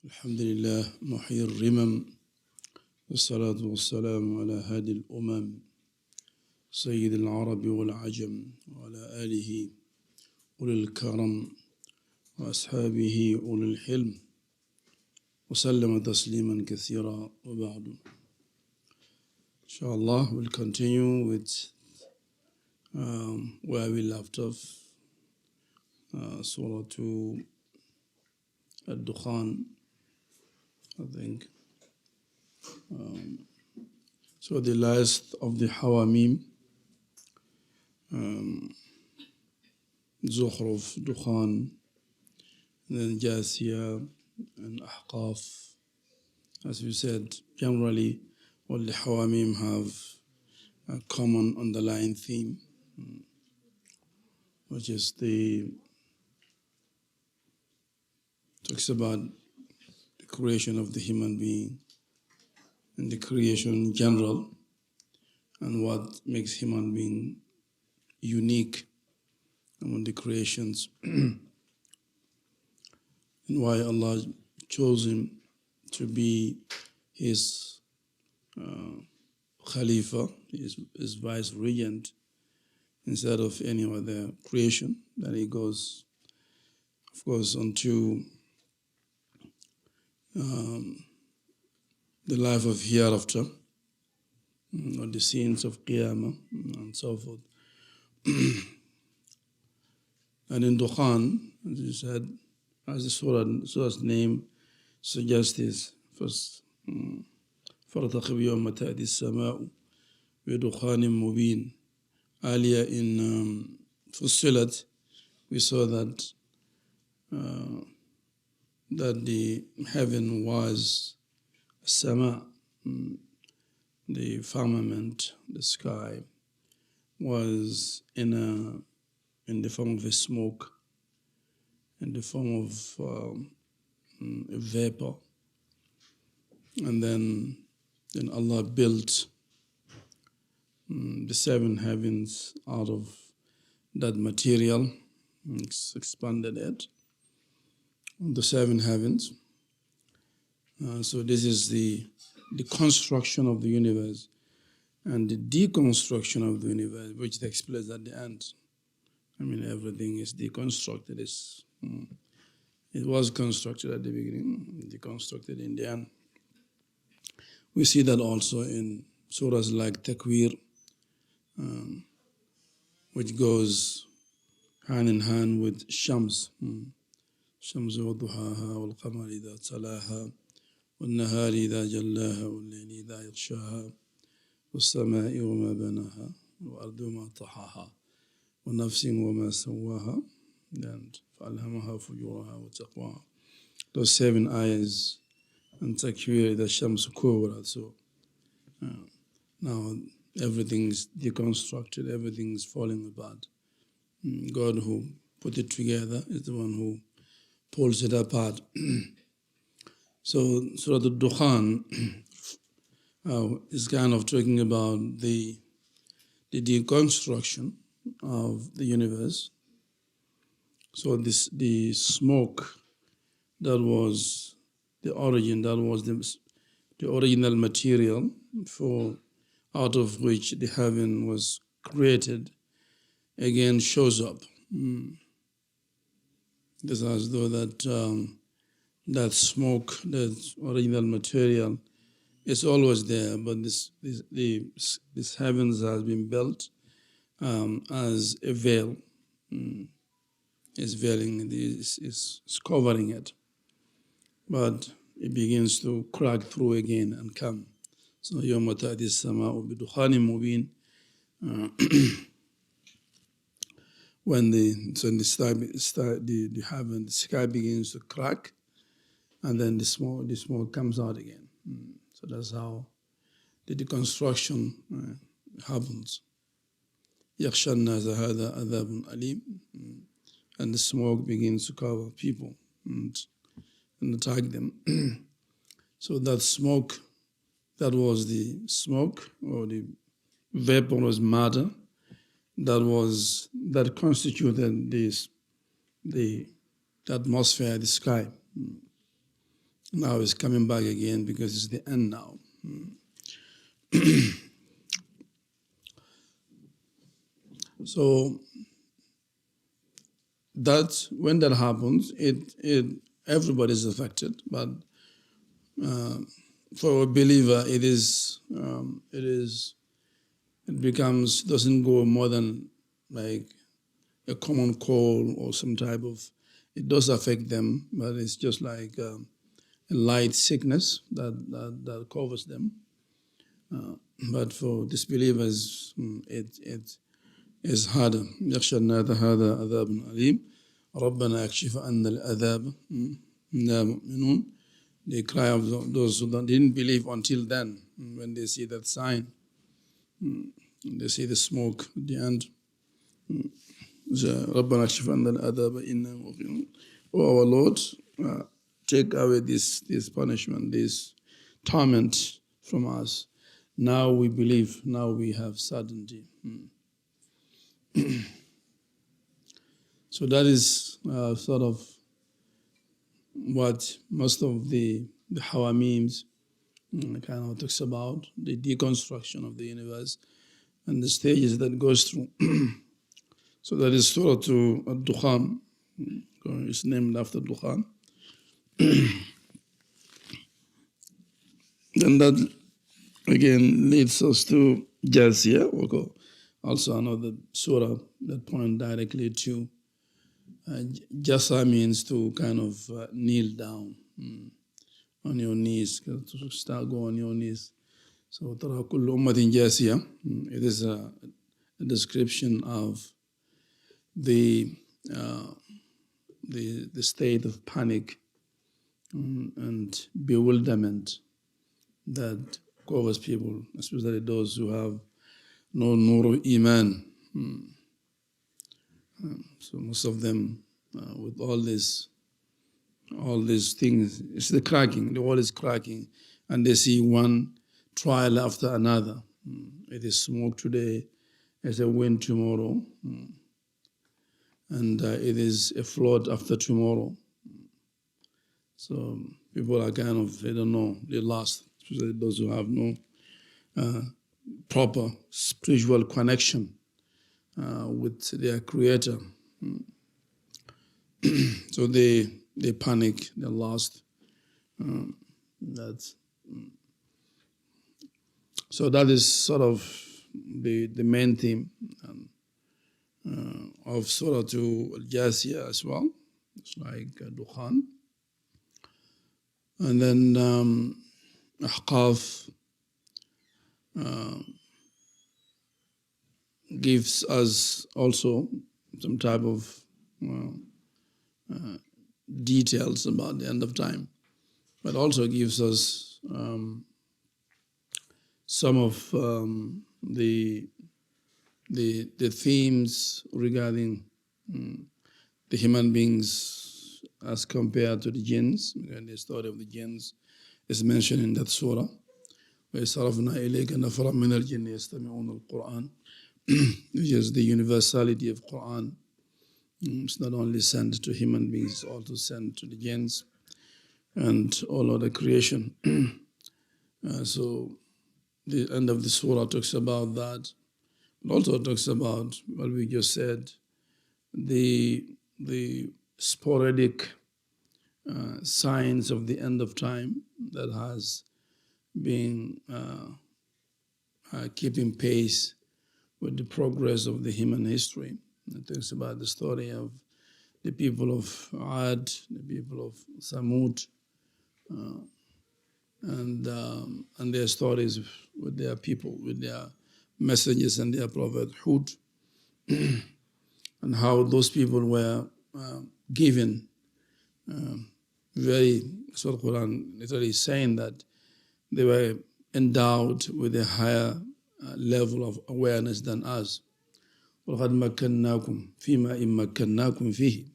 الحمد لله محيي الرمم والصلاة والسلام على هادي الأمم سيد العرب والعجم وعلى آله أولي الكرم وأصحابه أولي الحلم وسلم تسليما كثيرا وبعد. Inshallah, we'll continue with where we left off, Surah to Dukhan, I think. So the last of the Hawamim, Zukhruf, Dukhan, then Jathiya and Ahqaf. As we said, generally all the Hawamim have a common underlying theme, which is talks about the creation of the human being and the creation in general, and what makes human being unique among the creations, and why Allah chose him to be his Khalifa, his vice regent, instead of any other creation. Then he goes, of course, onto the life of hereafter, or the scenes of Qiyamah, and so forth. And in Dukhan, as you said, as the surah's name suggests, is first فَارْتَقِبْ يَوْمَ تَأْتِي السَّمَاءُ بِدُخَانٍ مُبِينٍ. Earlier in Fussilat, we saw that the heaven was Sama, the firmament, the sky, was in the form of a smoke, in the form of a vapor. And then Allah built the seven heavens out of that material, expanded it, the seven heavens. So this is the construction of the universe, and the deconstruction of the universe, which takes place at the end. I mean, everything is deconstructed. It was constructed at the beginning, deconstructed in the end. We see that also in surahs like Takwir, which goes hand in hand with Shams. Shams wa duhaha wal qamar idha talaha wal nahari idha jallaha wal layli idha yaghshaha wal samai wa ma banaha wal ardi wa ma tahaha wa nafsin wa ma sawaha and fa'alhamaha fujuraha wa taqwaha. Those 7 ayahs and Takwir the Shams Kubra. So now everything's deconstructed, everything's falling apart. God who put it together is the one who pulls it apart. So Surah Al-Dukhan is kind of talking about the deconstruction of the universe. So the smoke that was the origin, that was the original material out of which the heaven was created, again shows up. It's as though that smoke, that original material, is always there, but this heavens has been built as a veil. It's veiling, is covering it. But it begins to crack through again and come. So يَوْمَ تَأْتِي السَّمَاءُ بِدُخَانٍ مُبِينٍ. When the sky begins to crack, and then the smoke comes out again. So that's how the deconstruction happens. يَخْشَى النَّاسَ هَذَا عَذَابٌ أَلِيمٌ. And the smoke begins to cover people and attack them. So that smoke, that was the smoke, or the vaporous matter that constituted the atmosphere, the sky. Now it's coming back again because it's the end now. So that when that happens, it everybody's affected, but for a believer, it becomes doesn't go more than like a common cold or some type of. It does affect them, but it's just like a light sickness that covers them. But for disbelievers, it is harder. يخشى الناس هذا عذاب أليم ربنا اكشف عنا العذاب إنا مؤمنون. They cry of those who didn't believe until then, when they see that sign, they see the smoke at the end. ربنا اكشف عنا العذاب إنا مؤمنون. Oh our Lord, take away this punishment, this torment from us. Now we believe, now we have certainty. So that is sort of what most of the Hawamims kind of talks about, the deconstruction of the universe and the stages that goes through. So that is Surah to Dukhan. It's named after Dukhan. Then that again leads us to Jathiya, also another surah that points directly to Jasa means to kind of kneel down on your knees, to start going on your knees. So ترى كل أمة جاسية. It is a description of the state of panic and bewilderment that covers people, especially those who have no nur iman. So most of them, with all these things, it's the cracking. The world is cracking, and they see one trial after another. It is smoke today, it's a wind tomorrow, and it is a flood after tomorrow. So people are kind of, they don't know, they're lost, especially those who have no proper spiritual connection with their Creator. So they panic, they're lost. So that is sort of the main theme of Surah to Al-Jasiya as well. It's like Dukhan. And then Ahqaf gives us also some type of details about the end of time, but also gives us some of the themes regarding the human beings as compared to the jinns. And the story of the jinns is mentioned in that surah. وَيَصَرَفْنَا إِلَيْكَ نَفَرًا مِنَ الْجِنِّ يَسْتَمِعُونَ الْقُرْآنَ, which is the universality of Quran. It's not only sent to human beings, it's also sent to the jinns and all other creation. So the end of the surah talks about that, but also talks about what we just said, the sporadic signs of the end of time that has been keeping pace with the progress of the human history. It talks about the story of the people of Ad, the people of Samud, and their stories with their people, with their messages and their prophet Hud, and how those people were given that's what Quran literally is saying, that they were endowed with a higher level of awareness than us. وَلَقَدْ مَكَّنَّاكُمْ فِيمَا إِن مَكَّنَّاكُمْ فِيهِ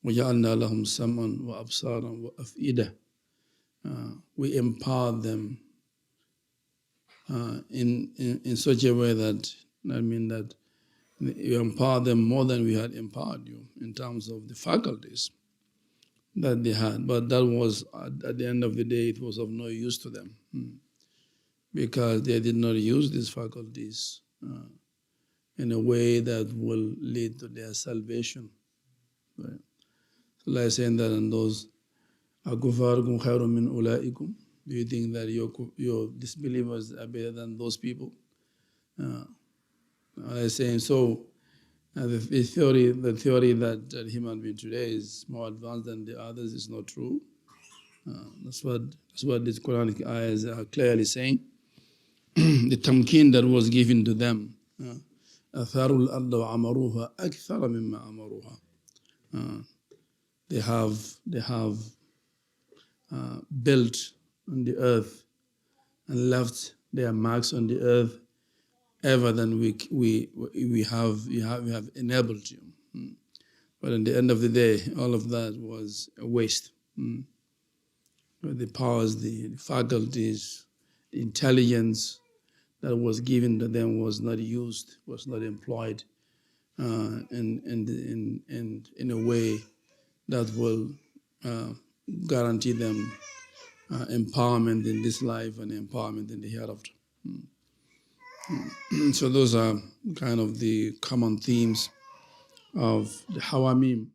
وَجَعَلْنَا لَهُمْ سَمْعًا وَأَبْصَارًا وَأَفْئِدَةً. We empowered them in such a way that you empower them more than we had empowered you in terms of the faculties. that they had. But that was, at the end of the day, it was of no use to them because they did not use these faculties in a way that will lead to their salvation. Right? So like saying that in those, أَكُفَارُكُمْ خَيْرٌ مِّنْ أُولَٰئِكُمْ. Do you think that your disbelievers are better than those people? I saying so. The theory that human being today is more advanced than the others is not true. That's what these Quranic ayahs are clearly saying. The tamkin that was given to them. أَثَارُوا الْأَرْضَ وَعَمَرُوهَا أَكْثَرَ مِمَّا أَمَرُوهَا. They have built on the earth and left their marks on the earth ever than we have enabled you. But at the end of the day, all of that was a waste. The powers, the faculties, the intelligence that was given to them was not used, was not employed in a way that will guarantee them empowerment in this life and empowerment in the hereafter. So those are kind of the common themes of the Hawamim